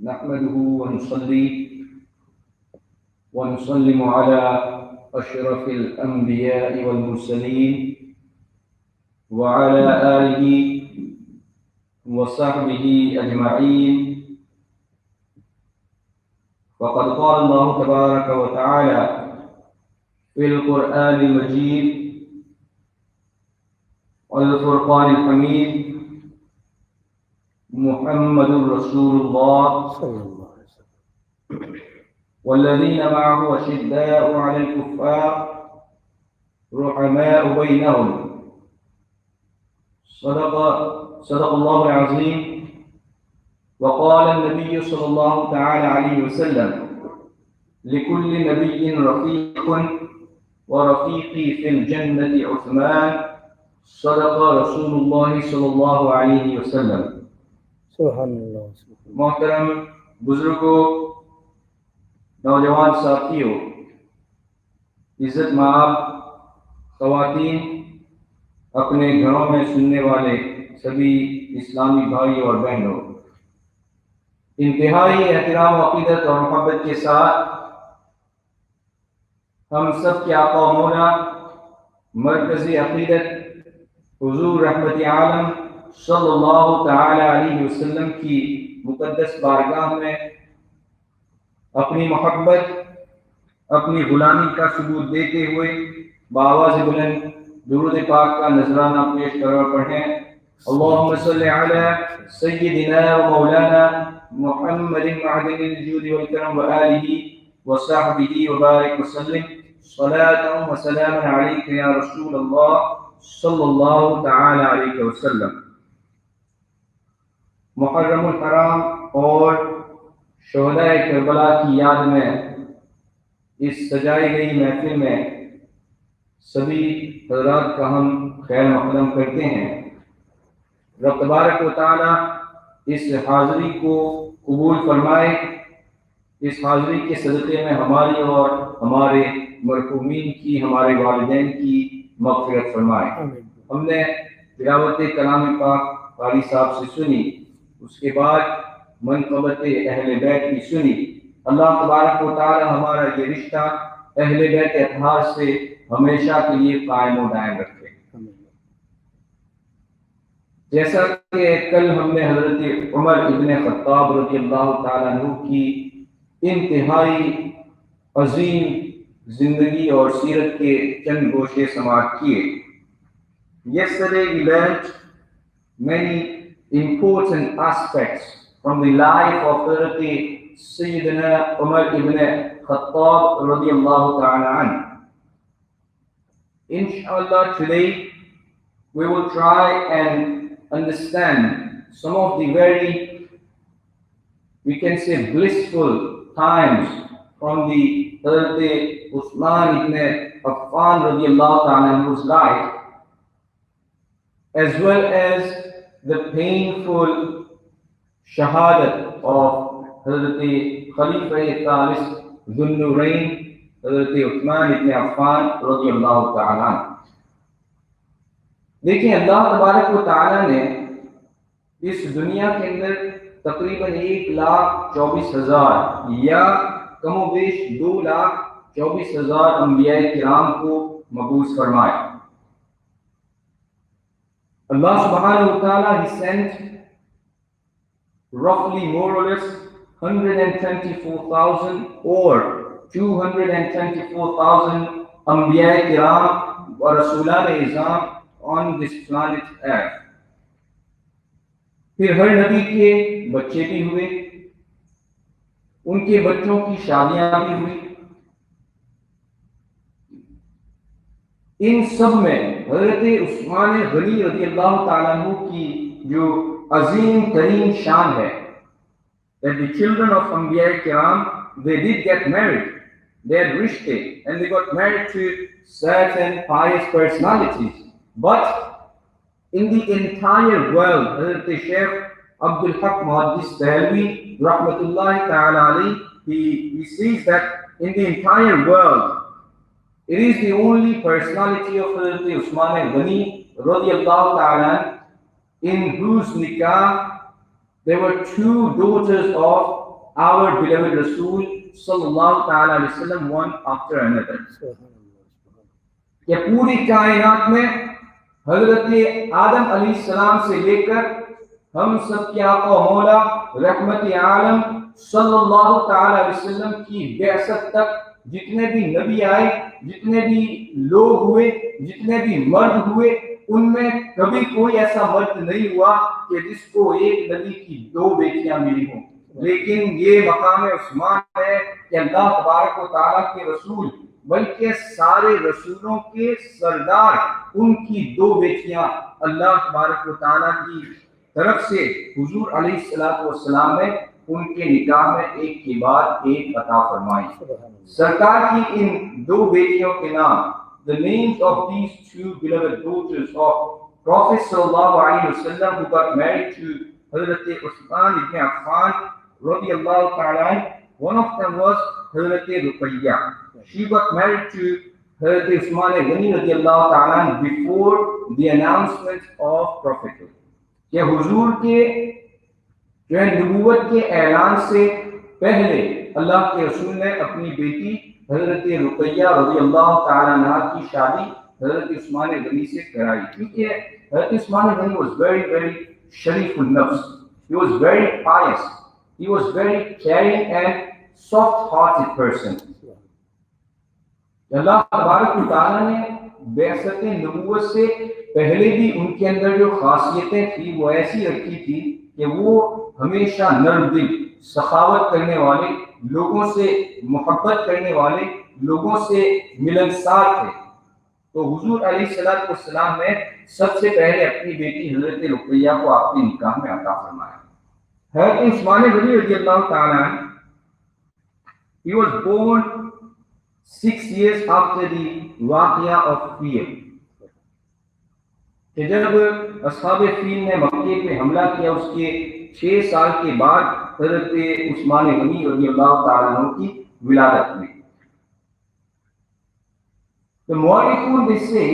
نحمده ونصلي ونسلم على أشرف الأنبياء والمرسلين وعلى آله وصحبه أجمعين. فقد قال الله تبارك وتعالى في القرآن المجيد والفرقان الحميد: محمد رسول الله صلی اللہ علیہ وسلم. والذين معه أشداء على الكفار رحماء بينهم. صدق الله العظيم. وقال النبي صلى الله تعالى عليه وسلم: لكل نبي رفيق ورفيقي في الجنة عثمان. صدق رسول الله صلى الله عليه وسلم. سبحان اللہ. محترم بزرگوں، نوجوان ساتھیوں، عزت مآب خواتین، اپنے گھروں میں سننے والے سبھی اسلامی بھائی اور بہنوں، انتہائی احترام، عقیدت اور محبت کے ساتھ ہم سب کے آقا و مولا مرکزی عقیدت حضور رحمت عالم صلی اللہ تعالی علیہ وسلم کی مقدس بارگاہ میں اپنی محبت، اپنی غلامی کا ثبوت دیتے ہوئے بآواز بلند درود پاک کا نذرانہ پیش کرو. پڑھیں: اللہم صلی علی سیدنا و مولانا محمد معدن الجود والکرم وآلہ وصحبہ وبارک وسلم. صلاة و سلام علیک یا رسول اللہ صلی اللہ تعالی علیہ وسلم. محرم الحرام اور شہدائے کربلا کی یاد میں اس سجائی گئی محفل میں سبھی حضرات کا ہم خیر مقدم کرتے ہیں. رب تبارک و تعالی اس حاضری کو قبول فرمائے، اس حاضری کے صدقے میں ہماری اور ہمارے مرحومین کی، ہمارے والدین کی مغفرت فرمائے. ہم نے تلاوت کلام پاک قاری صاحب سے سنی، اس کے بعد منقبت اہل بیت کی سنی. اللہ تبارک و تعالی ہمارا یہ رشتہ اہل بیت اطہار سے ہمیشہ کے لیے قائم و دائم رکھے. جیسا کہ کل ہم نے حضرت عمر ابن خطاب رضی اللہ تعالیٰ عنہ کی انتہائی عظیم زندگی اور سیرت کے چند گوشے سماعت کیے. Yesterday we learned many important aspects from the life of Sayyidina Umar ibn Khattab radiyallahu ta'ala anhu. Inshallah, today we will try and understand some of the very, we can say, blissful times from the Hazrat Uthman ibn Affan radiyallahu ta'ala anhu's life, as well as the painful shahadat of Hazrat Khalifa Thalith Dhun Nurayn, Hazrat Uthman ibn Affan radiyallahu ta'ala anhu. دیکھیں، اللہ تبارک و تعالیٰ نے اس دنیا کے اندر تقریباً 1,24,000 یا کم و بیش 2,24,000 انبیاء کرام کو مبعوث فرمایا. Allah subhanahu wa ta'ala, He sent roughly more or less 124,000 or 224,000 انبیاء کرام و رسولان اعظام on this planet Earth. پھر ہر نبی کے بچے بھی ہوئے، ان کے بچوں کی شادیاں بھی ہوئی. ان سب میں حضرت عثمان غنی رضی اللہ تعالیٰ عنہ کی جو عظیم ترین شان ہے that the children of Anbiya Kiram, they did get married. They had rishte and they got married to certain pious personalities. But in the entire world, Hazrat Shaykh Abdul Haq Muhaddis Dehelvi Rahmatullahi Ta'ala Ali, he sees that in the entire world, it is the only personality of Hazrat Usman al-Ghani radiyallahu ta'ala in whose nikah there were two daughters of our beloved Rasul sallallahu ta'ala alayhi wasallam one after another. کہ پوری کائنات میں حضرت آدم علیہ السلام سے لے کر ہم سب کے آقا و مولا رحمت عالم صلی اللہ تعالی علیہ وسلم کی بعثت تک جتنے بھی نبی آئے، جتنے بھی لوگ ہوئے، جتنے بھی مرد ہوئے، ان میں کبھی کوئی ایسا مرد نہیں ہوا کہ جس کو ایک نبی کی 2 بیٹیاں ملی ہوں. لیکن یہ مقام عثمان ہے کہ اللہ تبارک و تعالیٰ کے رسول بلکہ سارے رسولوں کے سردار، ان کی 2 بیٹیاں اللہ تبارک و تعالیٰ کی طرف سے حضور علیہ السلام نے ان کے نکاح میں ایک کے بعد ایک عطا فرمائی. سرکار کی ان 2 بیٹیوں کے نام، the names of these 2 beloved daughters of Prophet sallallahu alaihi wasallam who got married to Hazrat Uthman ibn Affan radiyallahu ta'ala, one of them was Hazrat Ruqayyah. She got married to Hazrat Usman Ghani radiyallahu ta'ala before the announcement of prophethood. کہ حضور کے جو ہے نبوت کے اعلان سے پہلے اللہ کے رسول نے اپنی بیٹی حضرت رقیہ رضی اللہ تعالیٰ عنہ کی شادی حضرت عثمان غنی سے کرائی، کیونکہ حضرت عثمان غنی was very شریف النفس. He was very pious. He was very caring and soft-hearted person. اللہ تبارک و تعالیٰ نے بعثت نبوت سے پہلے بھی ان کے اندر جو خاصیتیں تھی وہ ایسی رکھی تھی کہ وہ ہمیشہ نرم دل، سخاوت کرنے والے، لوگوں سے محبت کرنے والے، لوگوں سے ملنسار تھے. تو حضور علیہ السلام نے سب سے پہلے اپنی بیٹی حضرت رقیہ کو آپ کے نکاح میں عطا فرمایا. حضرت عثمان غنی رضی اللہ تعالیٰ عنہ he was born 6 years after the واقعہ of فیل. کہ جب اصحاب فیل نے مکے پہ حملہ کیا اس کے 6 سال کے بعد حضرت عثمان غنی رضی اللہ تعالیٰ عنہ کی ولادت ہوئی. The مورخون they say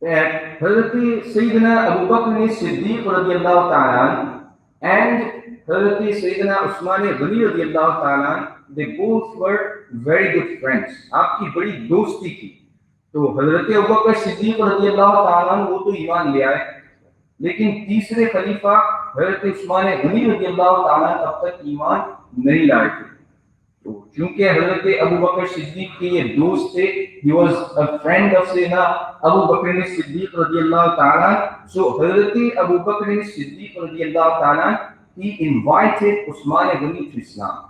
that حضرت سیدنا ابو بکر صدیق رضی اللہ تعالیٰ عنہ and حضرت سیدنا عثمان غنی رضی اللہ تعالیٰ عنہ they both were very good friends. آپ کی بڑی دوستی تھی. تو حضرت ابوبکر صدیق رضی اللہ تعالیٰ عنہ وہ تو ایمان لے آئے، لیکن تیسرے خلیفہ حضرت عثمان غنی رضی اللہ تعالیٰ عنہ اب تک ایمان نہیں لائے تھے. تو چونکہ حضرت ابوبکر صدیق کے یہ دوست تھے، he was a friend of سیدنا ابوبکر صدیق رضی اللہ تعالیٰ عنہ. So حضرت ابوبکر صدیق رضی اللہ تعالیٰ عنہ he invited Usman Ghani to Islam.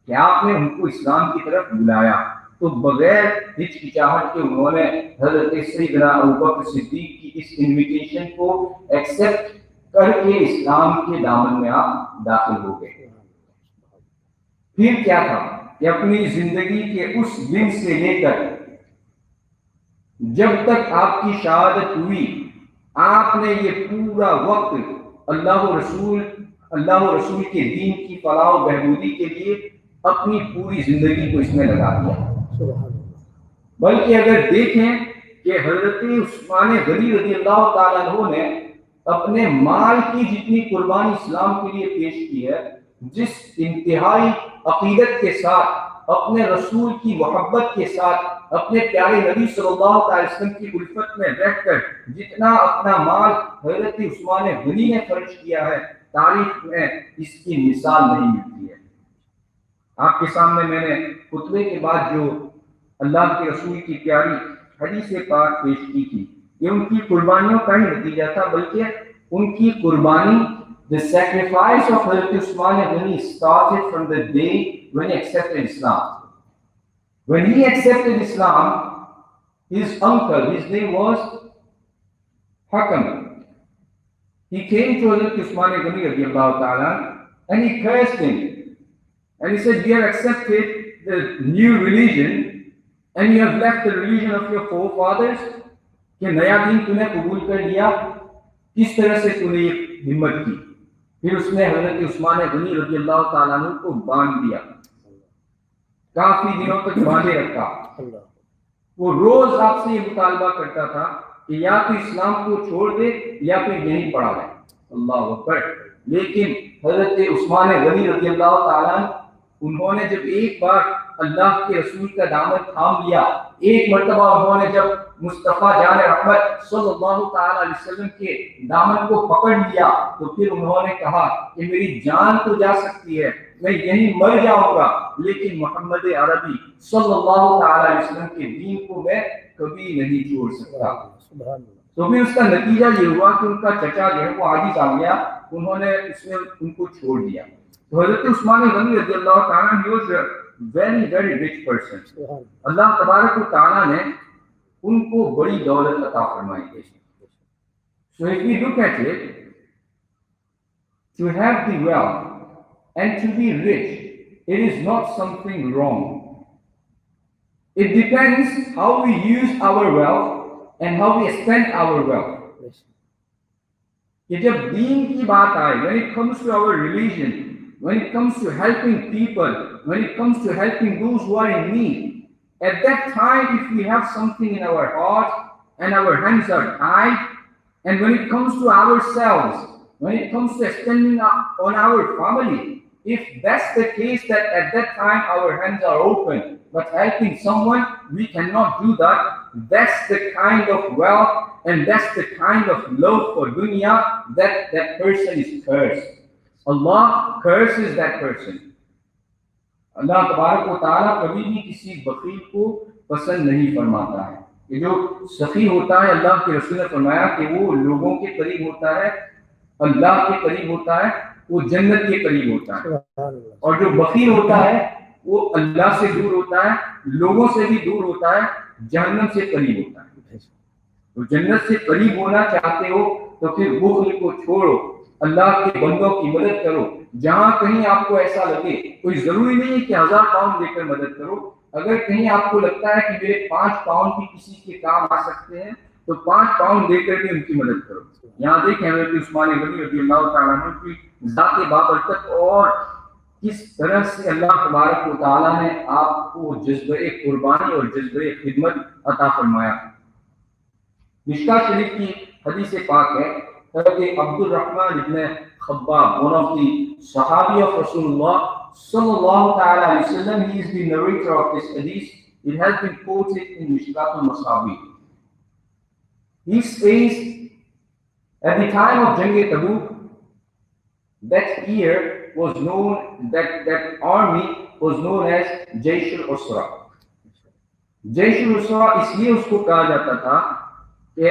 کہ آپ نے ان کو اسلام کی طرف بلایا. تو بغیر ہچکچاہٹ کے انہوں نے حضرت سیدنا ابوبکر صدیق کی اس انویٹیشن کو ایکسپٹ کر کے اسلام کے دامن میں آپ داخل ہو گئے. پھر کیا تھا کہ اپنی زندگی کے اس دن سے لے کر جب تک آپ کی شہادت ہوئی، آپ نے یہ پورا وقت اللہ و رسول کے دین کی فلاح و بہبودی کے لیے اپنی پوری زندگی کو اس میں لگا دیا. بلکہ اگر دیکھیں کہ حضرت عثمان غنی رضی اللہ تعالیٰ عنہ نے اپنے مال کی جتنی قربانی اسلام کے لیے پیش کی ہے، جس انتہائی عقیدت کے ساتھ، اپنے رسول کی محبت کے ساتھ، اپنے پیارے نبی صلی اللہ علیہ وسلم کی الفت میں رہ کر جتنا اپنا مال حضرت عثمان غنی نے خرچ کیا ہے، تاریخ میں اس کی مثال نہیں ملتی ہے. آپ کے سامنے میں نے خطبے کے بعد جو اللہ کے رسول کی پیاری حدیث پاک پیش کی تھی، یہ ان کی قربانیوں کا ہی نتیجہ تھا، بلکہ ان کی قربانی the sacrifice of Hazrat Usman Ghani started from the day when he accepted Islam. When he accepted Islam, his uncle, his name was Hakam, he came to Hazrat Usman Ghani radiallahu ta'ala and he cursed him. And he said, you have accepted the new religion and you have left the religion of your forefathers. کہ نیا دین تو نے قبول کر لیا، کس طرح سے تو نے یہ ہمت کی؟ پھر اس نے حضرت عثمان غنی رضی اللہ تعالیٰ عنہ کو باندھ دیا، کافی دنوں تک باندھے رکھا. وہ روز آپ سے یہ مطالبہ کرتا تھا کہ یا تو اسلام کو چھوڑ دے یا پھر یہیں پڑا رہے. اللہ اکبر. لیکن حضرت عثمان غنی رضی اللہ تعالیٰ عنہ، انہوں نے جب ایک بار اللہ کے رسول کا دامن تھام لیا، ایک مرتبہ انہوں نے جب مصطفیٰ جان رحمت صلی اللہ تعالیٰ علیہ وسلم کے دامن کو پکڑ لیا تو پھر انہوں نے کہا کہ میری جان تو جا سکتی ہے، میں یہیں مر جاؤں گا، لیکن محمد عربی صلی اللہ تعالیٰ علیہ وسلم کے دین کو میں کبھی نہیں چھوڑ سکتا۔ تو پھر اس کا نتیجہ یہ ہوا کہ ان کا چچا جو ہے وہ عاجز آ گیا، انہوں نے اس میں ان کو چھوڑ دیا۔ تو حضرت عثمان غنی رضی اللہ تعالیٰ عنہ was a very very rich person۔ اللہ تبارک و تعالیٰ نے ان کو بڑی دولت عطا فرمائی تھی۔ So if we look at it, to have the wealth and to be rich, it is not something wrong. It depends how we use our wealth and how we spend our wealth. کہ جب دین کی بات آئے، when it comes to our religion, when it comes to helping people, when it comes to helping those who are in need, at that time if we have something in our heart and our hands are tied, and when it comes to ourselves, when it comes to spending on our family, if that's the case that at that time our hands are open, but helping someone, we cannot do that. That's the kind of wealth and that's the kind of love for dunya that that person is cursed. Allah curses that person. اللہ تبارک و تعالیٰ کبھی بھی کسی بخیل کو پسند نہیں فرماتا ہے۔ یہ جو سخی ہوتا ہے، اللہ کے رسول نے فرمایا کہ وہ لوگوں کے قریب ہوتا ہے، اللہ کے قریب ہوتا ہے، وہ جنت کے قریب ہوتا ہے، اور جو بخیل ہوتا ہے وہ اللہ سے دور ہوتا ہے، لوگوں سے بھی دور ہوتا ہے، جہنم سے قریب ہوتا ہے۔ تو جنت سے قریب ہونا چاہتے ہو تو پھر بخل کو چھوڑو، اللہ کے بندوں کی مدد کرو۔ جہاں کہیں آپ کو ایسا لگے، کوئی ضروری نہیں ہے کہ 1000 پاؤنڈ دے کر مدد کرو، اگر کہیں آپ کو لگتا ہے کہ میرے 5 پاؤنڈ بھی کسی کے کام آ سکتے ہیں تو 5 پاؤنڈ دے کر بھی ان کی مدد کرو۔ یہاں دیکھیں حضرت عثمان غنی رضی اللہ تعالیٰ عنہ کی ذات بابرکت اور کس طرح سے اللہ تبارک و تعالیٰ نے آپ کو جذبہ قربانی اور جذبہ خدمت عطا فرمایا۔ مشکاہ شریف کی حدیث پاک ہے، حضرت عبد الرحمن ابن Khabbab, one of the Sahabi of Rasulullah sallallahu ta'ala alayhi wa sallam, he is the narrator of this hadith. It has been quoted in Mishkat al-Masabi. He says, at the time of Jang Tabuk, that year was known, that army was known as Jaysh al-Usra. Jaysh al-Usra اس لیے اس کو کہا جاتا تھا کہ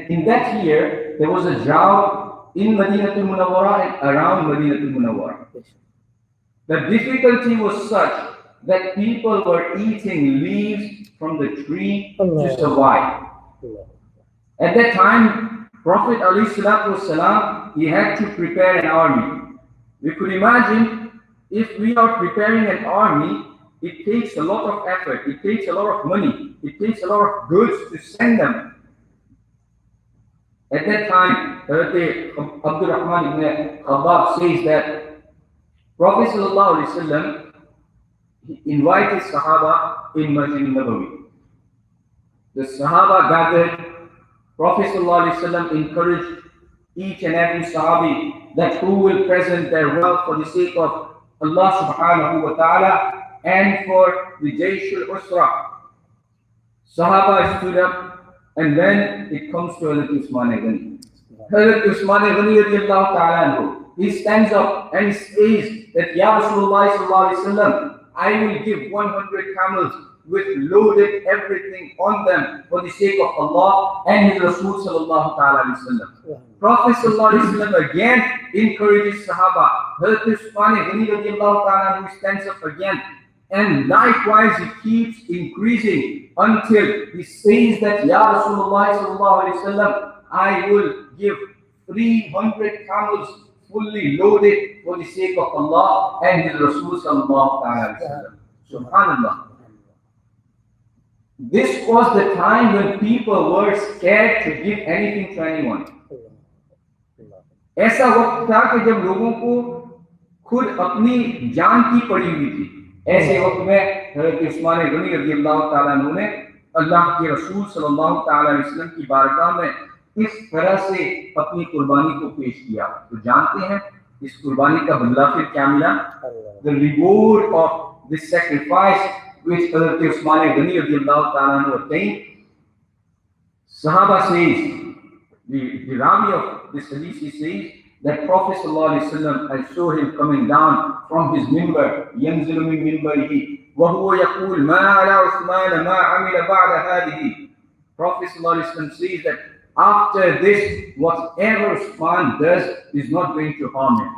in that year there was a drought in Madinah al-Munawwara and around Madinah al-Munawwara. The difficulty was such that people were eating leaves from the tree to survive. At that time, Prophet ﷺ, he had to prepare an army. We could imagine if we are preparing an army, it takes a lot of effort, it takes a lot of money, it takes a lot of goods to send them. At that time, Abdul Rahman ibn Khabbab says that Prophet ﷺ invited Sahaba in Masjid Nabawi. The Sahaba gathered. Prophet ﷺ encouraged each and every Sahabi that who will present their wealth for the sake of Allah subhanahu wa ta'ala and for the Jaysh al-Usra. Sahaba stood up, and then it comes to Hazrat Usman Ghani. Hazrat Usman Ghani radiyallahu ta'ala anhu, he stands up and says that, Ya Rasulullah sallallahu alayhi wa sallam, I will give 100 camels with loaded everything on them for the sake of Allah and His Rasul sallallahu ta'ala alayhi wa sallam. Prophet sallallahu alayhi wa sallam again encourages Sahaba. Hazrat Usman Ghani radiyallahu ta'ala anhu stands up again, and likewise he keeps increasing until he says that, Ya Rasulullah sallallahu alayhi wa sallam, I will give 300 camels fully loaded for the sake of Allah and His Rasul sallallahu ta'ala alayhi wa sallam. Subhanallah. This was the time when people were scared to give anything to anyone. ایسا وقت تھا کہ جب لوگوں کو خود اپنی جان کی پڑی ہوئی تھی۔ ایسے وقت میں حضرت عثمان غنی رضی اللہ تعالیٰ عنہ نے اللہ کے رسول صلی اللہ تعالیٰ علیہ وسلم کی بارگاہ میں اس طرح سے اپنی قربانی کو پیش کیا۔ تو جانتے ہیں اس قربانی کا بدلہ پھر کیا ملا؟ اللہ The reward of this sacrifice which Hazrat Usman Ghani radiallahu ta'ala anhu attained. Sahaba says, the Ravi of this hadith, he says that Prophet sallallahu alaihi wasallam, I saw him coming down from his mimbar, yanzilu min mimbarihi, wa huwa yaqul ma ala Usman ma amila ba'da hadhihi. Prophet sallallahu alaihi wasallam says that after this, whatever Usman does is not going to harm him.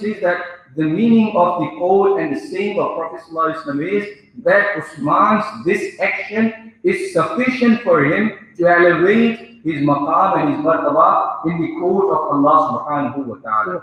says that the meaning of the quote and the saying of Prophet sallallahu alaihi wasallam is that Usman's this action is sufficient for him to elevate his maqam and his martaba in the court of Allah subhanahu wa ta'ala.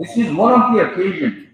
This is one of the occasions.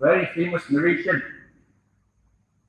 very famous narration,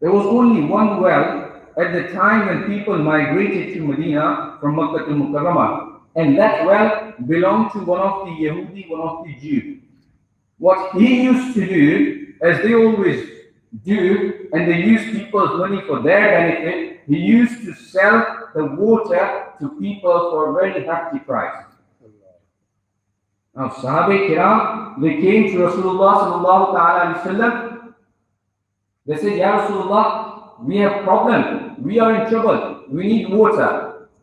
There was only one well at the time when people migrated to Medina from Makkah to Mukarramah, and that well belonged to one of the Yahudi, one of the Jews. What he used to do, as they always do, and they use people's money for their benefit, he used to sell the water to people for a very hefty price. Now, Sahabe Kiram, they came to Rasulullah sallallahu ta'ala alayhi wa sallam. They said, Ya Rasulullah, we have problem, we are in trouble, we need water.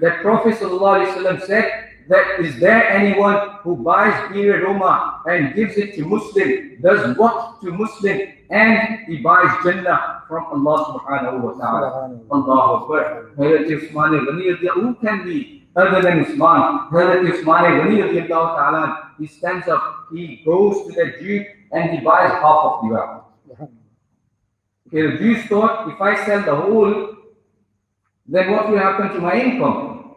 that Prophet sallallahu alaihi wasallam said that is there anyone who buys beer aroma and gives it to Muslim, does what to Muslim, and he buys Jannah from Allah subhanahu wa ta'ala. Allahu Akbar. Hazrat Usman Ghani, who can be other than Usman? Hazrat Usman Ghani radiallahu ta'ala, he stands up, he goes to the Jew and he buys half of the well. Okay, the Jews thought, if I sell the whole, then what will happen to my income?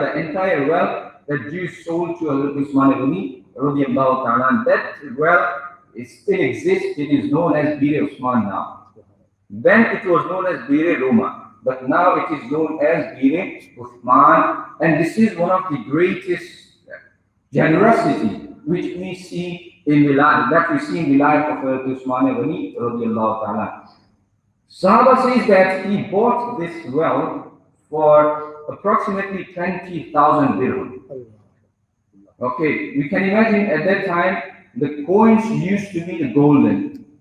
the entire well that Jews sold to Hazrat Usman Ghani radiyallahu ta'ala, that well it still exists. It is known as Bir Usman now. Then it was known as Bir Roma, but now it is known as Bir Usman, and this is one of the greatest generosity which we see in the life, that we see in the life of Usman Ghani radiyallahu ta'ala. Sahaba says that he bought this well for approximately 20,000 dirham. Okay, we can imagine at that time the coins used to be the golden.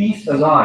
20,000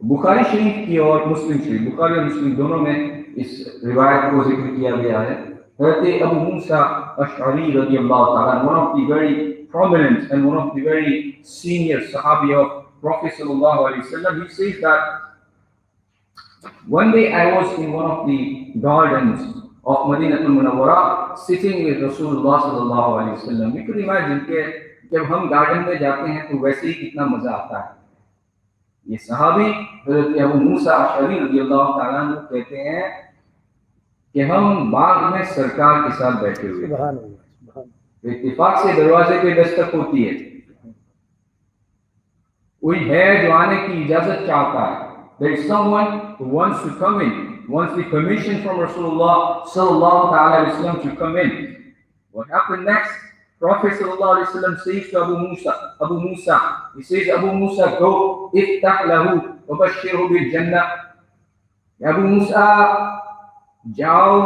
بخاری شریف کی اور مسلم شریف، بخاری اور مسلم دونوں میں اس روایت کو ذکر کیا گیا ہے. حضرت ابو موسیٰ اشعری رضی اللہ تعالیٰ, one of the very prominent and one of the very senior Sahabi of Prophet sallallahu alaihi wasallam, he says that one day I was in one of the gardens of Madinatul Munawwara sitting with Rasulullah sallallahu alaihi wasallam. We could imagine کہ جب ہم garden میں جاتے ہیں تو ویسے ہی کتنا مزہ آتا ہے. یہ صحابی حضرت ابو موسیٰ اشعری رضی اللہ تعالیٰ عنہ کہتے ہیں کہ ہم باغ میں سرکار کے ساتھ بیٹھے ہوئے. اتفاق سے دروازے پہ دستک ہوتی ہے, کوئی ہے جو آنے کی اجازت چاہتا ہے. There is someone who wants to come in, wants the permission from Rasulullah sallallahu alaihi wasallam to come in. What happened next? Prophet sallallahu alaihi wasallam says to Abu Musa, he says, Abu Musa, go, iftah lahu wa bashirhu bil jannah. Abu Musa, جاؤ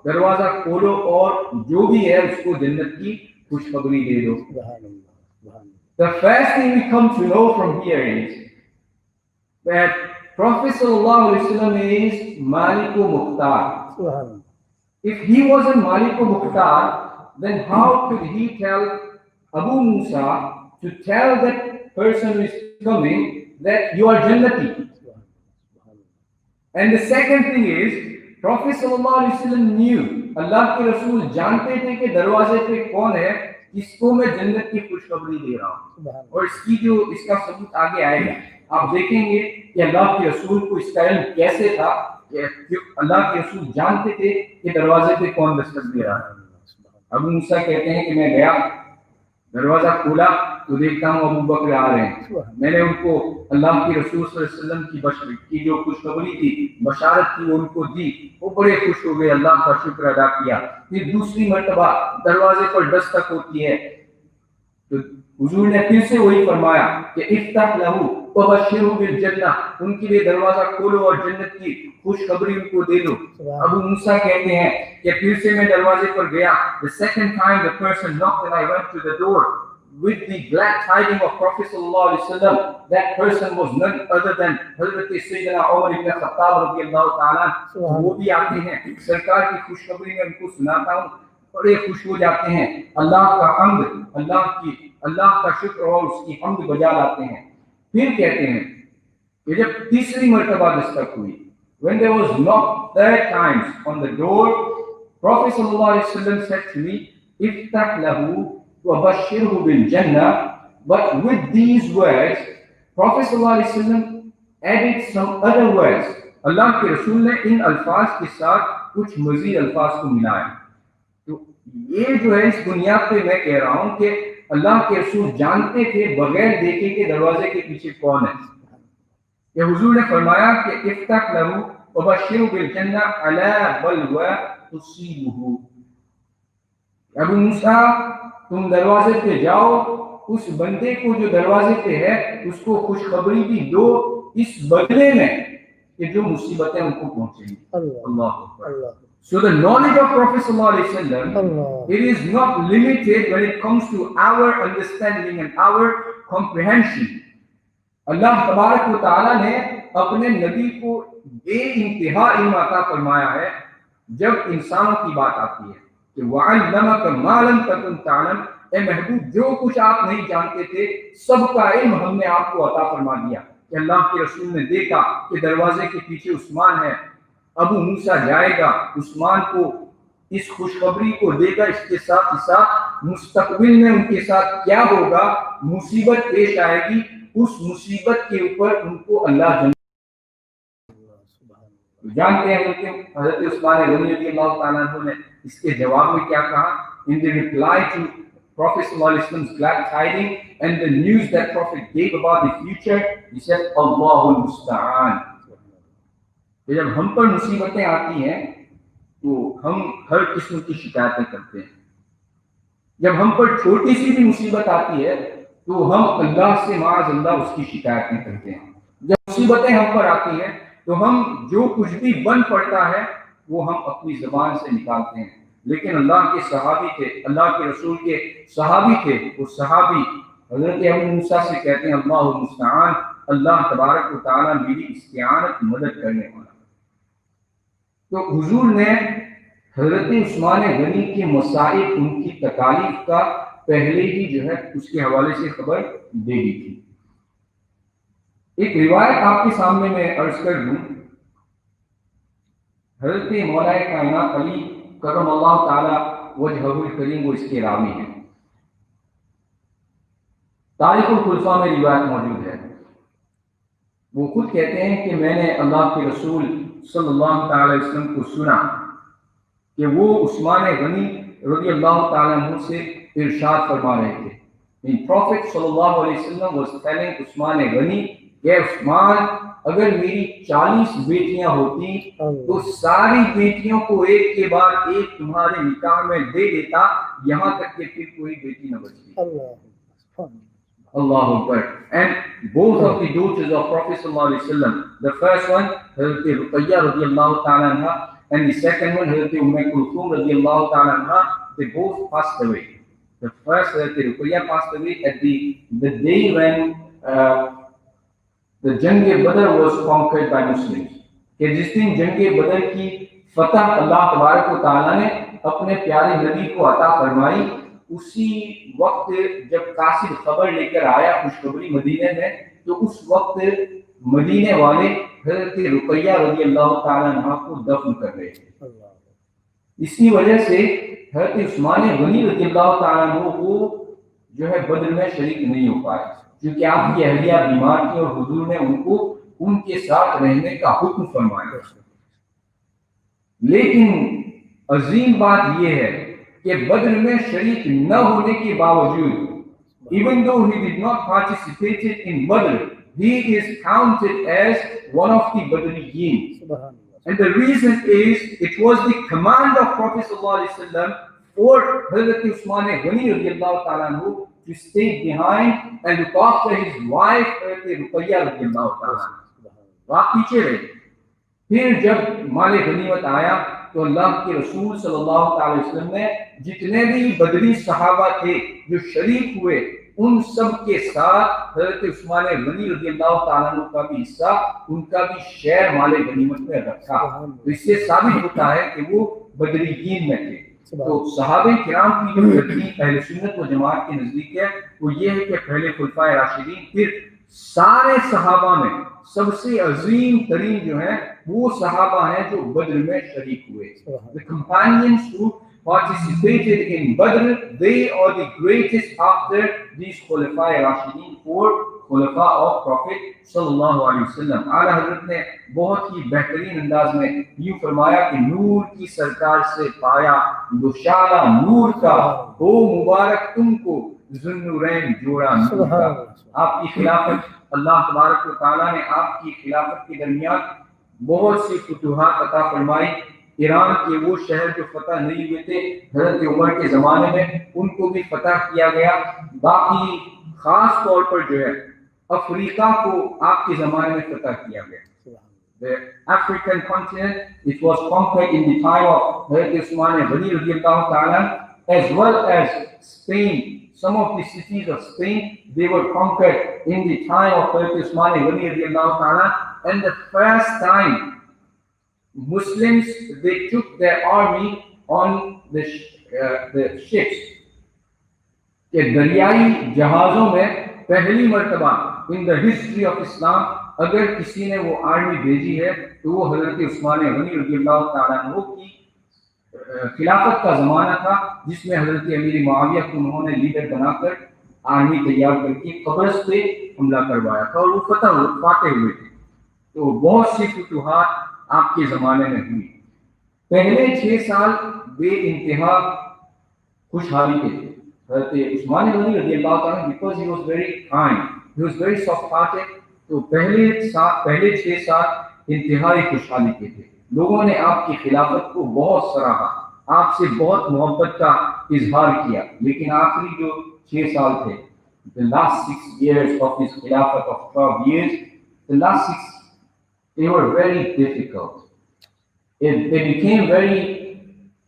دروازہ کھولو اور جو بھی ہے اس کو جنت کی خوشخبری دے دو. The first thing we come to know from here is that Prophet sallallahu alaihi wasallam is Malik Mukhtar. If he wasn't Malik Mukhtar, then how could he tell Abu Musa to tell that person who is coming that you are Jannati? And the second thing is, Prophet sallallahu alaihi wasallam knew, اللہ کے رسول جانتے تھے کہ دروازے پہ کون ہے جس کو میں جنت کی خوشخبری دے رہا ہوں. اور اس کا ثبوت آگے آئے گا. آپ دیکھیں گے کہ اللہ کے رسول کو اس کا علم کیسے تھا کہ اللہ کے رسول جانتے تھے کہ دروازے پہ کون دستک دے رہا ہے. ابو موسیٰ کہتے ہیں کہ میں گیا, دروازہ کھولا تو دیکھتا ہوں ابو بکر آ رہے ہیں. میں نے ان کو اللہ کے رسول صلی اللہ علیہ وسلم کی جو خوشخبری تھی, بشارت تھی, وہ ان کو دی. وہ بڑے خوش ہو گئے, اللہ کا شکر ادا کیا. پھر دوسری مرتبہ دروازے پر دستک ہوتی ہے تو حضور نے پھر سے وہی فرمایا کہ افتح لہو وبشرہ بالجنہ, ان کے لیے دروازہ کھولو اور جنت کی خوشخبری ان کو دے دو. ابو موسیٰ کہتے ہیں کہ پھر سے میں دروازے پر گیا. The second time the person knocked and I went to the door with the glad tidings of Prophet sallallahu alaihi wasallam. That person was none other than Hazrat Sayyidina Umar ibn Khattab radiyallahu ta'ala. وہ بھی آتے ہیں, سرکار کی خوشخبری میں ان کو سناتا ہوں, بڑے خوش ہو جاتے ہیں. اللہ کا حمد, اللہ کا شکر اور اس کی حمد بجا لاتے ہیں. پھر کہتے ہیں کہ جب تیسری مرتبہ دستک ہوئی, when there was knock third times on the door, Prophet sallallahu alaihi wasallam said to me, iftah lahu wa bashirhu bil jannah. But with these words, Prophet sallallahu alaihi wasallam added some other words. اللہ کے رسول نے ان الفاظ کے ساتھ کچھ مزید الفاظ کو ملایا. تو یہ جو ہے اس بنیاد پہ میں کہہ رہا ہوں کہ اللہ کے رسول جانتے تھے بغیر دیکھے کہ دروازے کے پیچھے کون ہے. کہ حضور نے فرمایا کہ افتح لہو وبشرہ بالجنہ علی بلوى تصیبہ. ابو موسیٰ تم دروازے پہ جاؤ, اس بندے کو جو دروازے پہ ہے اس کو خوشخبری بھی دو اس بدلے میں کہ جو مصیبتیں ان کو پہنچیں گی. اللہ. So the knowledge of Prophet sallallahu alaihi wasallam, it is not limited when it comes to our understanding and our comprehension. اللہ تبارک و تعالیٰ نے اپنے نبی کو بے انتہا علم عطا فرمایا ہے جب انسانوں کی بات آتی ہے کہ وَعَلَّمَكَ مَا لَمْ تَكُنْ تَعْلَمْ. اے محبوب, جو کچھ آپ نہیں جانتے تھے سب کا علم ہم نے آپ کو عطا فرما دیا. کہ اللہ کے رسول نے دیکھا کہ دروازے کے پیچھے عثمان ہے, ابو موسیٰ جائے گا, عثمان کو اس خوشخبری کو دے گا, اس کے ساتھ ساتھ مستقبل میں ان کے ساتھ کیا ہوگا, مصیبت پیش آئے گی, اس مصیبت کے اوپر ان کو اللہ جانتے ہیں. حضرت عثمان غنی رضی اللہ تعالیٰ عنہ نے اس کے جواب میں کیا کہا. In the reply to Prophet sallallahu alaihi wasallam's glad tidings and the news that Prophet gave about the future, he said, Allahul Musta'an. جب ہم پر مصیبتیں آتی ہیں تو ہم ہر قسم کی شکایتیں کرتے ہیں. جب ہم پر چھوٹی سی بھی مصیبت آتی ہے تو ہم اللہ سے معاذ اللہ اس کی شکایتیں کرتے ہیں. جب مصیبتیں ہم پر آتی ہیں تو ہم جو کچھ بھی بن پڑتا ہے وہ ہم اپنی زبان سے نکالتے ہیں. لیکن اللہ کے صحابی تھے, اللہ کے رسول کے صحابی تھے, وہ صحابی حضرت ابو موسیٰ سے کہتے ہیں اللہ المستعان, اللہ تبارک و تعالیٰ میری استعانت مدد کرنے والا. تو حضور نے حضرت عثمان غنی کے مصائب، ان کی تکالیف کا پہلے ہی جو ہے اس کے حوالے سے خبر دے دی تھی. ایک روایت آپ کے سامنے میں عرض کر دوں. حضرت مولا کائنات علی کرم اللہ تعالی وجہہ الکریم وہ اس کے راوی ہیں. تاریخ الخلفاء میں روایت موجود ہے. وہ خود کہتے ہیں کہ میں نے اللہ کے رسول صلی اللہ تعالی علیہ وسلم کو سنا کہ وہ عثمان غنی رضی اللہ تعالیٰ عنہ سے ارشاد فرما رہے تھے. Prophet صلی اللہ علیہ وسلم was telling عثمان غنی کہ عثمان اگر میری 40 بیٹیاں ہوتی تو ساری بیٹیوں کو ایک کے بعد ایک تمہارے نکاح میں دے دیتا یہاں تک کہ پھر کوئی بیٹی نہ بچتی. اللہ اکبر. And both of the daughters of Prophet صلی اللہ علیہ وسلم, the first one حضرت رقیہ رضی اللہ تعالیٰ عنہ and the second one حضرت کلثوم رضی اللہ تعالیٰ عنہ, they both passed away. The first حضرت Ruqaiya passed away at the day when the جنگ بدر was conquered by Muslims. کہ جس دن جنگ بدر کی فتح اللہ تبارک و تعالیٰ نے اپنے پیارے نبی کو عطا فرمائی, اسی وقت جب قاصد خبر لے کر آیا خوشخبری مدینے میں, تو اس وقت مدینے والے حضرت رقیہ رضی اللہ تعالیٰ عنہ کو دفن کر رہے تھے. اسی وجہ سے حضرت عثمان غنی رضی اللہ تعالیٰ عنہ وہ جو ہے بدر میں شریک نہیں ہو پائے, کیونکہ آپ کی اہلیہ بیمار تھی اور حضور نے ان کو ان کے ساتھ رہنے کا حکم فرمایا. لیکن عظیم بات یہ ہے کہ بدر میں شریک نہ ہونے کے باوجود, even though he did not participate in Badr, he is counted as one of the Badriyin. And the reason is it was the command of Prophet sallallahu alaihi wasallam for Hazrat Usman Ghani radiyallahu ta'ala anhu to stay behind and look after his wife Hazrat Ruqayyah radiyallahu ta'ala. آپ پیچھے رہے. پھر جب مال غنیمت آیا تو اللہ کے رسول صلی اللہ تعالی وسلم نے جتنے بھی بدری صحابہ تھے جو شریک ہوئے ان سب کے ساتھ حضرت عثمان غنی رضی اللہ تعالیٰ عنہ کا بھی حصہ, ان کا بھی شیئر مال غنیمت میں رکھا. تو اس سے ثابت ہوتا ہے کہ وہ بدریین میں تھے. تو صحابہ کرام کی جو ترتیب اہل سنت و جماعت کے نزدیک ہے وہ یہ ہے کہ پہلے خلفائے راشدین, پھر سارے صحابہ میں سب سے عظیم ترین جو ہیں وہ صحابہ ہیں جو بدر میں شریک ہوئے. The companions who participated in Badr, they are the greatest after these Khulafai Rashidin, four Khulafa of Prophet sallallahu alaihi wasallam. اعلی حضرت نے بہت ہی بہترین انداز میں یوں فرمایا کہ نور کی سرکار سے پایا دوشالہ نور کا, ہو مبارک تم کو ذوالنورین جوڑا نور کا. آپ کی خلافت, اللہ تبارک و تعالیٰ نے آپ کی خلافت کے درمیان بہت سی فتوحات عطا فرمائی. ایران کے وہ شہر جو فتح نہیں ہوئے تھے حضرت عمر کے زمانے میں ان کو بھی فتح کیا گیا. باقی خاص طور پر جو ہے افریقہ کو آپ کے زمانے میں فتح کیا گیا. The African continent, it was conquered in the time of Hazrat Usman Ghani radiyallahu ta'ala, as well as Spain. Some of the cities of Spain, they were conquered in the time of Hazrat Usman Ghani radiyallahu ta'ala. And the first time Muslims, they took their army on the ships. کہ دریائی جہازوں میں پہلی مرتبہ in the history of Islam اگر کسی نے وہ army بھیجی ہے تو وہ حضرت عثمان غنی رضی اللہ تعالیٰ عنہ کی خلافت کا زمانہ تھا, جس میں حضرت امیر معاویہ کو انہوں نے لیڈر بنا کر آرمی تیار کر کے قبرص پہ حملہ کروایا تھا اور وہ فاتح ہوئے تھے. تو بہت سی فتوحات آپ کے زمانے میں ہوئی. پہلے 6 سال بے انتہا خوشحالی کے تھے. حضرت عثمان غنی رضی اللہ تعالیٰ because he was very kind, he was very soft hearted, تو پہلے 6 سال انتہائی خوشحالی کے تھے. لوگوں نے آپ کی خلافت کو بہت سراہا, آپ سے بہت محبت کا اظہار کیا. لیکن آخری جو 6 سال تھے, the last 6 years of his خلافت of 12 years, the last 6, they were very difficult. They became very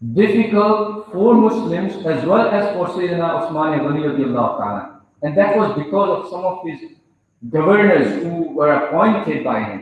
difficult for Muslims as well as for Sayyidina Usman Ghani radiyallahu ta'ala. And that was because of some of his governors who were appointed by him.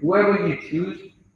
whoever you choose,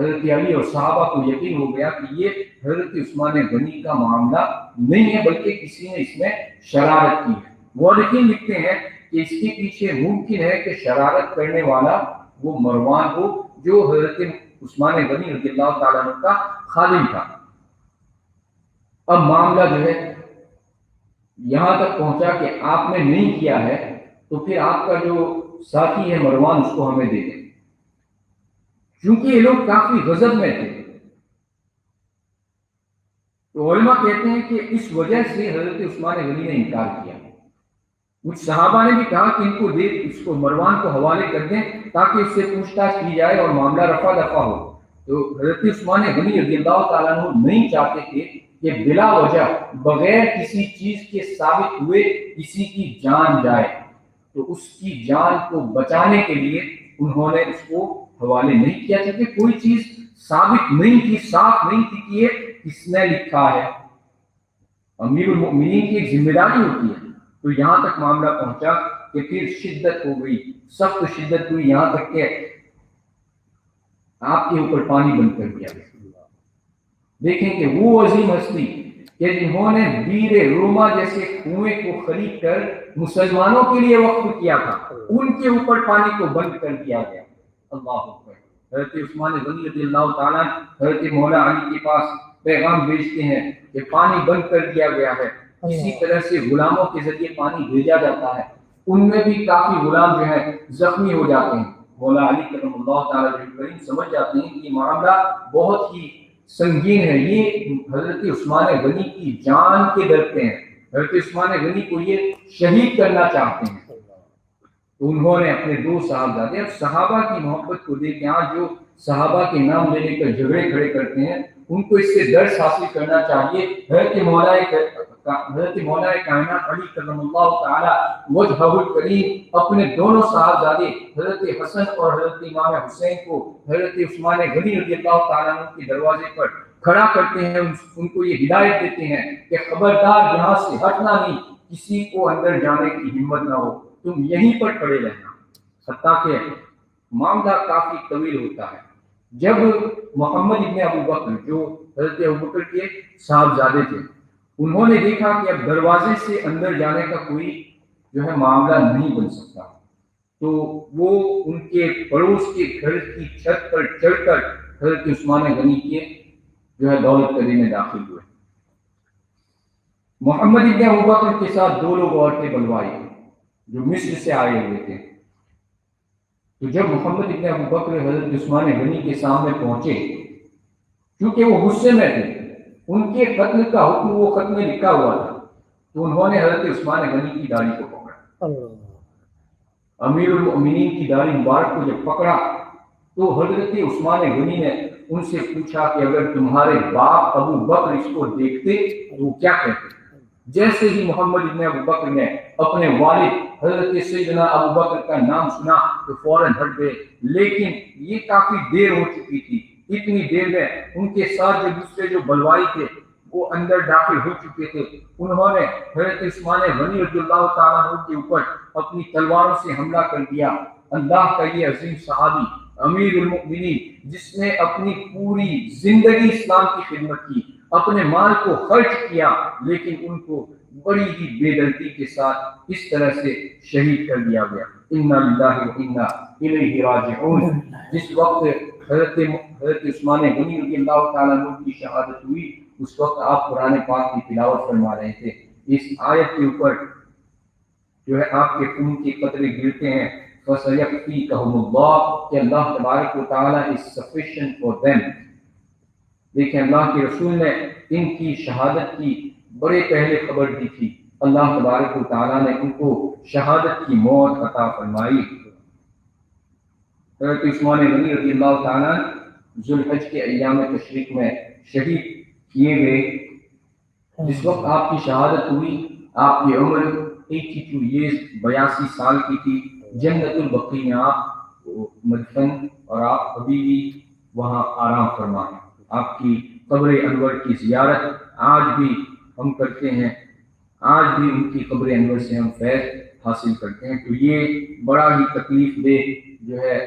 حضرت علی اور صحابہ کو یقین ہو گیا کہ یہ حضرت عثمان غنی کا معاملہ نہیں ہے بلکہ کسی نے اس میں شرارت کی ہے۔ مورخین لکھتے ہیں کہ اس کے پیچھے ممکن ہے کہ شرارت کرنے والا وہ مروان ہو جو حضرت عثمان غنی رضی اللہ تعالیٰ عنہ کا خادم تھا۔ اب معاملہ جو ہے یہاں تک پہنچا کہ آپ نے نہیں کیا ہے تو پھر آپ کا جو ساتھی ہے مروان اس کو ہمیں دے دیں۔ چونکہ یہ لوگ کافی غضب میں تھے تو علماء کہتے ہیں کہ اس وجہ سے حضرت عثمان غنی نے انکار کیا۔ کچھ صحابہ نے بھی کہا کہ ان کو دے، اس کو مروان کو حوالے کر دیں تاکہ اس سے پوچھ تاچھ کی جائے اور معاملہ رفع دفع ہو۔ تو حضرت عثمان غنی رضی اللہ تعالیٰ عنہ نہیں چاہتے تھے کہ بلا وجہ بغیر کسی چیز کے ثابت ہوئے کسی کی جان جائے، تو اس کی جان کو بچانے کے لیے انہوں نے اس کو حوالے نہیں کیا، کیونکہ کوئی چیز ثابت نہیں تھی، صاف نہیں تھی کہ یہ کس نے لکھا ہے۔ امیر المؤمنین کی ایک ذمہ داری ہوتی ہے۔ تو یہاں تک معاملہ پہنچا کہ پھر شدت ہو گئی، سخت شدت ہوئی، یہاں تک کہ آپ کے اوپر پانی بند کر دیا گیا۔ دیکھیں کہ وہ عظیم ہستی کہ جنہوں نے بیر روما جیسے کنویں کو خرید کر مسلمانوں کے لیے وقف کیا تھا، ان کے اوپر پانی کو بند کر دیا گیا۔ اللہ اکبر۔ حضرت عثمان غنی رضی اللہ تعالیٰ حضرت مولا علی کے پاس پیغام بھیجتے ہیں کہ پانی بند کر دیا گیا ہے۔ اسی طرح سے غلاموں کے ذریعے پانی بھیجا جاتا ہے، ان میں بھی کافی غلام جو ہے زخمی ہو جاتے ہیں۔ مولا علی کرم اللہ تعالیٰ کریم سمجھ جاتے ہیں کہ یہ معاملہ بہت ہی سنگین ہے، یہ حضرت عثمان غنی کی جان کے در پہ ہیں، حضرت عثمان غنی کو یہ شہید کرنا چاہتے ہیں۔ تو انہوں نے اپنے دو صاحبزادے، اب صحابہ کی محبت کو دیکھ کے آج جو صحابہ کے نام لے کر جھگڑے کھڑے کرتے ہیں ان کو اس سے درس حاصل کرنا چاہیے۔ حضرت مولا کائنات علی کرم اللہ تعالی وجہہ الکریم اپنے دونوں صاحبزادے حضرت حسن اور حضرت امام حسین کو حضرت عثمان غنی رضی اللہ تعالیٰ عنہ کے دروازے پر کھڑا کرتے ہیں، ان کو یہ ہدایت دیتے ہیں کہ خبردار یہاں سے ہٹنا نہیں، کسی کو اندر جانے کی ہمت نہ ہو، تم یہیں پر کھڑے رہنا۔ حتیٰ کہ معاملہ کافی طویل ہوتا ہے۔ جب محمد ابن ابو بکر جو حضرت ابو بکر کے صاحبزادے تھے، انہوں نے دیکھا کہ اب دروازے سے اندر جانے کا کوئی جو ہے معاملہ نہیں بن سکتا، تو وہ ان کے پڑوس کے گھر کی چھت پر چڑھ کر حضرت عثمان غنی کے جو ہے دولت قدی میں داخل ہوئے۔ محمد ابن ابو بکر کے ساتھ دو لوگ اور تھے بلوائی جو مصر سے آئے ہوئے تھے۔ تو جب محمد ابن ابو بکر حضرت عثمان غنی کے سامنے پہنچے، کیونکہ وہ غصے میں تھے، ان کے قتل کا حکم وہ خط میں لکھا ہوا تھا، تو انہوں نے حضرت عثمان غنی کی داڑھی کو پکڑا۔ امیر المؤمنین کی داڑھی مبارک کو جب پکڑا تو حضرت عثمان غنی نے ان سے پوچھا کہ اگر تمہارے باپ ابو بکر اس کو دیکھتے تو وہ کیا کہتے؟ جیسے ہی محمد ابن ابو بکر نے اپنے والد حضرت سیدنا ابو بکر کا نام سنا تو فوراً ہٹ گئے، لیکن یہ کافی دیر ہو چکی تھی۔ اتنی دیر میں ان کے ساتھ جو دوسرے جو بلوائی تھے وہ اندر داخل ہو چکے تھے، انہوں نے حضرت عثمان غنی رضی اللہ تعالیٰ عنہ کے اوپر اپنی تلواروں سے حملہ کر دیا۔ اللہ کا یہ عظیم صحابی امیر المؤمنین جس نے اپنی پوری زندگی اسلام کی خدمت کی، اپنے مال کو خرچ کیا، لیکن ان کو بڑی ہی بے دردی کے ساتھ اس طرح سے شہید کر دیا گیا۔ انا للہ و انا الیہ راجعون۔ جس وقت حضرت عثمان غنی رضی اللہ تعالیٰ عنہ کی شہادت ہوئی اس وقت آپ قرآن پاک کی تلاوت فرما رہے تھے۔ اس آیت کے اوپر جو ہے آپ کے خون کے قطرے گرتے ہیں، فَسَيَكْفِيكَهُمُ اللَّهُ، کہ اللہ تبارک و تعالیٰ is sufficient for them۔ دیکھیں اللہ کے رسول نے ان کی شہادت کی بڑے پہلے خبر دی تھی، اللہ تبارک و تعالیٰ نے ان کو شہادت کی موت عطا فرمائی۔ حضرت عثمان غنی رضی اللہ تعالیٰ ذوالحج کے ایام تشریق میں شہید کیے گئے۔ جس وقت آپ کی شہادت ہوئی آپ کی عمر 82 ایئرز 82 سال کی تھی۔ جنت البقیع میں آپ مدفن اور آپ ابھی بھی وہاں آرام فرما ہیں۔ آپ کی قبر انور کی زیارت آج بھی ہم کرتے ہیں، آج بھی ان کی قبر انور سے ہم فیض حاصل کرتے ہیں۔ تو یہ بڑا ہی تکلیف دہ جو ہے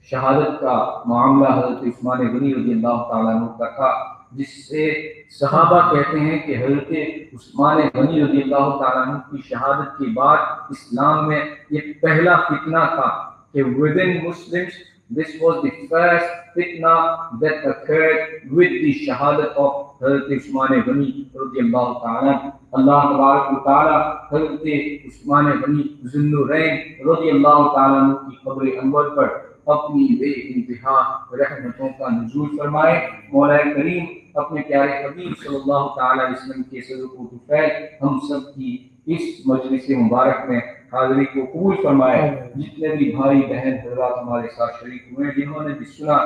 شہادت کا معاملہ حضرت عثمان غنی رضی اللہ تعالیٰ عنہ کا تھا، جس سے صحابہ کہتے ہیں کہ حضرت عثمان غنی رضی اللہ تعالیٰ عنہ کی شہادت کے بعد اسلام میں یہ پہلا فتنہ تھا کہ within Muslims this was the first fitna that occurred with the shahadat of حضرت عثمان غنی رضی اللہ تعالیٰ عنہ۔ اللہ تبارک و تعالیٰ حضرت عثمان غنی ذو النورین رضی اللہ تعالیٰ عنہ کی قبر انور پر اپنی بے انتہا رحمتوں کا نزول فرمائے۔ مولا کریم اپنے پیارے حبیب صلی اللہ تعالیٰ علیہ وسلم کے صدق و طفیل ہم سب کی اس مجلس مبارک میں حاضری کو قبول فرمائے۔ جتنے بھی بھائی بہن حضرات ہمارے ساتھ شریک ہوئے، جنہوں نے بھی سنا،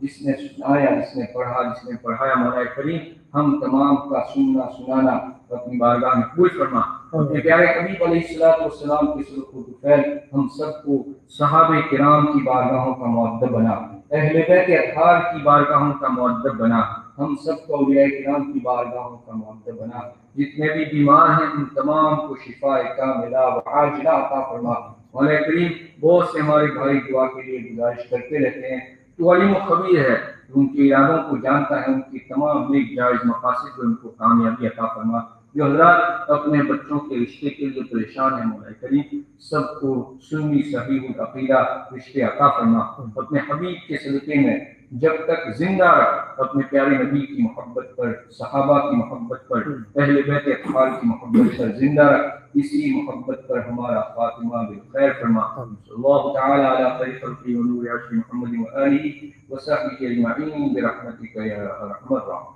جس نے سنایا، جس نے پڑھا، جس نے پڑھایا، مولا کریم ہم تمام کا سننا سنانا اپنی بارگاہ میں قبول فرما۔ اپنے پیارے حبیب علیہ السلام کے صدق و طفیل ہم سب کو صحابہ کرام کی بارگاہوں کا مؤدب بنا، اہل بیت اطہار کی بارگاہوں کا مؤدب بنا، ہم سب کو اولیاء کرام کی بارگاہوں کا مؤدب بنا۔ جتنے بھی بیمار ہیں ان تمام کو شفا کاملہ و عاجلہ عطا فرما۔ مولا کریم بہت سے ہمارے بھائی دعا کے لیے گزارش کرتے رہتے ہیں، تو علیم و خبیر ہے، ان کے ارادوں کو جانتا ہے، ان کی تمام نیک جائز مقاصد ان کو کامیابی عطا فرما۔ جو حضرات اپنے بچوں کے رشتے کے لیے پریشان ہیں، مولا کریم سب کو سنی صحیح العقیدہ رشتے عطا فرما۔ اپنے حبیب کے صدقے میں جب تک زندہ رکھ، اپنے پیارے نبی کی محبت پر، صحابہ کی محبت پر، اہل بیت اطہار کی محبت پر زندہ رکھ، اسی محبت پر ہمارا خاتمہ بالخیر فرما۔ صلی اللہ تعالی علی خیر خلقہ ونور عرش محمد وآلہ وصحبہ اجمعین برحمتک یا ارحم الراحمین۔